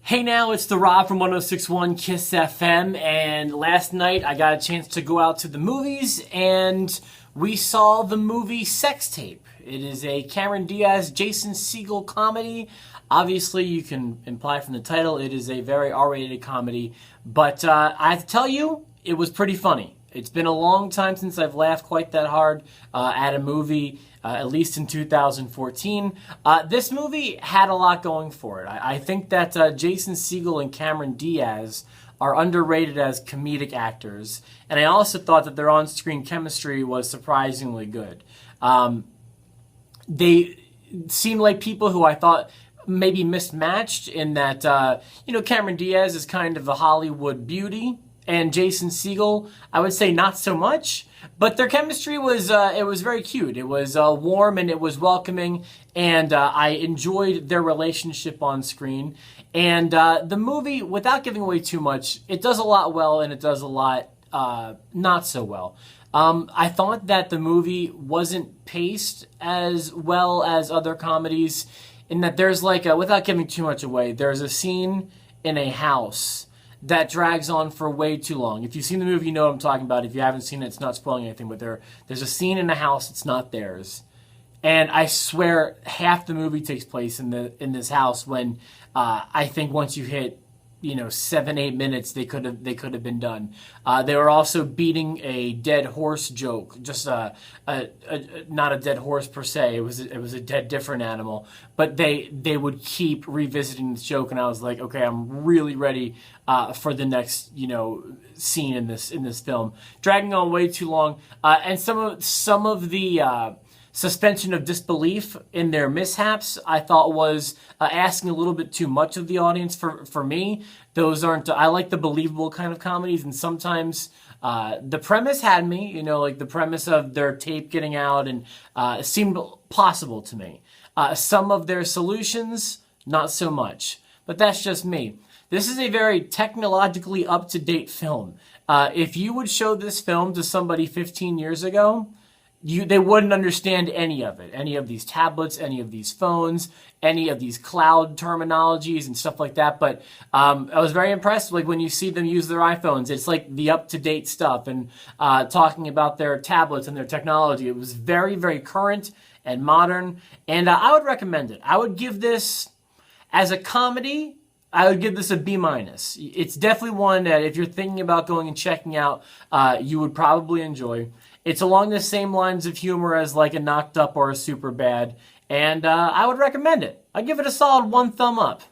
Hey now, it's the Rob from 1061 Kiss FM, and last night I got a chance to go out to the movies, and we saw the movie Sex Tape. It is a Cameron Diaz, Jason Segel comedy. Obviously, you can imply from the title it is a very R-rated comedy, but I have to tell you, it was pretty funny. It's been a long time since I've laughed quite that hard at a movie, at least in 2014. This movie had a lot going for it. I think that Jason Segel and Cameron Diaz are underrated as comedic actors, and I also thought that their on-screen chemistry was surprisingly good. They seemed like people who I thought maybe mismatched in that, Cameron Diaz is kind of a Hollywood beauty, and Jason Segel, I would say not so much, but their chemistry was it was very cute. It was warm and it was welcoming, and I enjoyed their relationship on screen. And the movie, without giving away too much, it does a lot well and it does a lot not so well. I thought that the movie wasn't paced as well as other comedies, in that there's without giving too much away, there's a scene in a house that drags on for way too long. If you've seen the movie, you know what I'm talking about. If you haven't seen it, it's not spoiling anything, but there's a scene in a house that's not theirs. And I swear half the movie takes place in this house, when I think once you hit 7-8 minutes, they could have been done. They were also beating a dead horse joke, just not a dead horse per se. It was a dead different animal, but they would keep revisiting this joke, and I was like, okay, I'm really ready for the next scene in this film. Dragging on way too long, and some of the suspension of disbelief in their mishaps, I thought was asking a little bit too much of the audience for me. Those aren't, I like the believable kind of comedies, and sometimes the premise had me, like the premise of their tape getting out, and it seemed possible to me. Some of their solutions, not so much. But that's just me. This is a very technologically up-to-date film. If you would show this film to somebody 15 years ago, they wouldn't understand any of it. Any of these tablets, any of these phones, any of these cloud terminologies and stuff like that. But I was very impressed, when you see them use their iPhones, it's like the up-to-date stuff, and talking about their tablets and their technology. It was very, very current and modern, and I would recommend it. I would give this, as a comedy, I would give this a B-. It's definitely one that if you're thinking about going and checking out, you would probably enjoy. It's along the same lines of humor as a Knocked Up or a Superbad, and I would recommend it. I'd give it a solid 1 thumb up.